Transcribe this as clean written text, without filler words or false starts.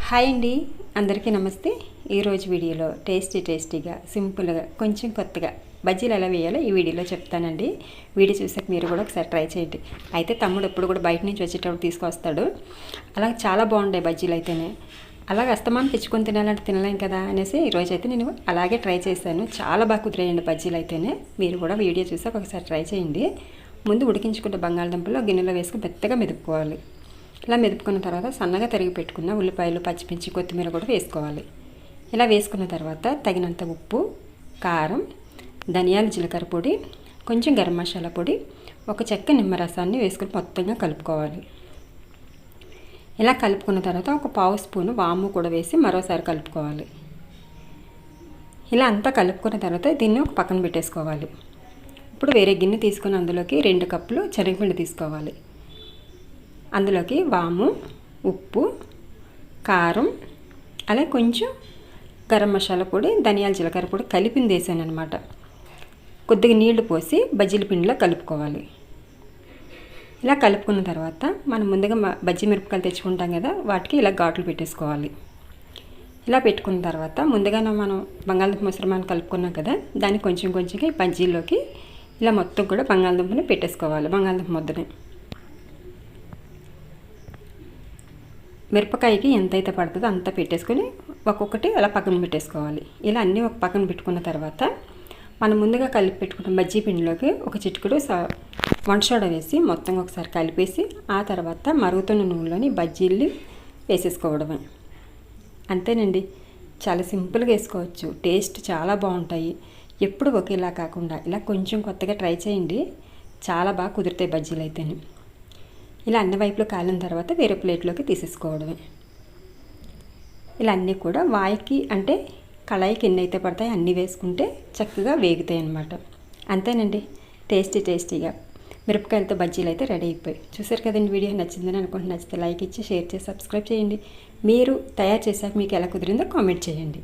Hi అండి, అందరికీ నమస్తే. ఈరోజు వీడియోలో టేస్టీగా సింపుల్గా కొంచెం కొత్తగా బజ్జీలు ఎలా వేయాలో ఈ వీడియోలో చెప్తానండి. వీడియో చూసాక మీరు కూడా ఒకసారి ట్రై చేయండి. అయితే తమ్ముడు ఎప్పుడు కూడా బయట నుంచి వచ్చేటప్పుడు తీసుకొస్తాడు. అలా చాలా బాగుంటాయి బజ్జీలు అయితేనే. అలాగే అస్తమానం తెచ్చుకొని తినాలంటే తినలేం కదా అనేసి ఈరోజు అయితే నేను అలాగే ట్రై చేశాను. చాలా బాగా కుదిరేయండి బజ్జీలు అయితేనే. మీరు కూడా వీడియో చూసాక ఒకసారి ట్రై చేయండి. ముందు ఉడికించుకుంటే బంగాళదుంపలు గిన్నెలో వేసుకుని మెత్తగా మెదుపుకోవాలి. ఇలా మెదుపుకున్న తర్వాత సన్నగా తరిగి పెట్టుకున్న ఉల్లిపాయలు, పచ్చిమిర్చి, కొత్తిమీర కూడా వేసుకోవాలి. ఇలా వేసుకున్న తర్వాత తగినంత ఉప్పు, కారం, ధనియాలు, జీలకర్ర పొడి, కొంచెం గరం మసాలా పొడి, ఒక చెక్క నిమ్మరసాన్ని వేసుకుని మొత్తంగా కలుపుకోవాలి. ఇలా కలుపుకున్న తర్వాత ఒక పావు స్పూను వాము కూడా వేసి మరోసారి కలుపుకోవాలి. ఇలా అంతా కలుపుకున్న తర్వాత దీన్ని ఒక పక్కన పెట్టేసుకోవాలి. ఇప్పుడు వేరే గిన్నె తీసుకుని అందులోకి 2 కప్పులు శనగపిండి తీసుకోవాలి. అందులోకి వాము, ఉప్పు, కారం, అలాగే కొంచెం గరం మసాలా పొడి, ధనియాల, జీలకర్ర పొడి కలిపింది వేసాను అనమాట. కొద్దిగా నీళ్లు పోసి బజ్జీల పిండిలో కలుపుకోవాలి. ఇలా కలుపుకున్న తర్వాత మనం ముందుగా బజ్జీ మిరపకాయలు తెచ్చుకుంటాం కదా, వాటికి ఇలా ఘాట్లు పెట్టేసుకోవాలి. ఇలా పెట్టుకున్న తర్వాత ముందుగా మనం బంగాళదుంప మిశ్రమాన్ని కలుపుకున్నాం కదా, దాన్ని కొంచెంగా ఈ బజ్జీల్లోకి ఇలా మొత్తం కూడా బంగాళదుంపని పెట్టేసుకోవాలి. బంగాళదుంప ముద్దని మిరపకాయకి ఎంతైతే పడుతుందో అంత పెట్టేసుకొని ఒక్కొక్కటి అలా పక్కన పెట్టేసుకోవాలి. ఇలా అన్నీ ఒక పక్కన పెట్టుకున్న తర్వాత మనం ముందుగా కలిపి పెట్టుకున్న బజ్జీ పిండిలోకి ఒక చిటికెడు వంట సోడా వేసి మొత్తం ఒకసారి కలిపేసి ఆ తర్వాత మరుగుతున్న నూనెలోని బజ్జీలు వేసేసుకోవడమే. అంతేనండి, చాలా సింపుల్గా వేసుకోవచ్చు. టేస్ట్ చాలా బాగుంటాయి. ఎప్పుడు ఒకేలా కాకుండా ఇలా కొంచెం కొత్తగా ట్రై చేయండి. చాలా బాగా కుదురుతాయి బజ్జీలు అయితేనే. ఇలా అన్ని వైపులో కాలిన తర్వాత వేరే ప్లేట్లోకి తీసేసుకోవడమే. ఇలా అన్నీ కూడా వాయికి అంటే కళాయికి ఎన్ని అయితే పడతాయి అన్నీ వేసుకుంటే చక్కగా వేగుతాయి అన్నమాట. అంతేనండి, టేస్టీగా మిరపకాయలతో బజ్జీలు అయితే రెడీ అయిపోయి. చూసారు కదండి, వీడియో నచ్చిందని అనుకుంటున్నాను. నచ్చితే లైక్ ఇచ్చి షేర్ చేసి సబ్స్క్రైబ్ చేయండి. మీరు తయారు చేశాక మీకు ఎలా కుదిరిందో కామెంట్ చేయండి.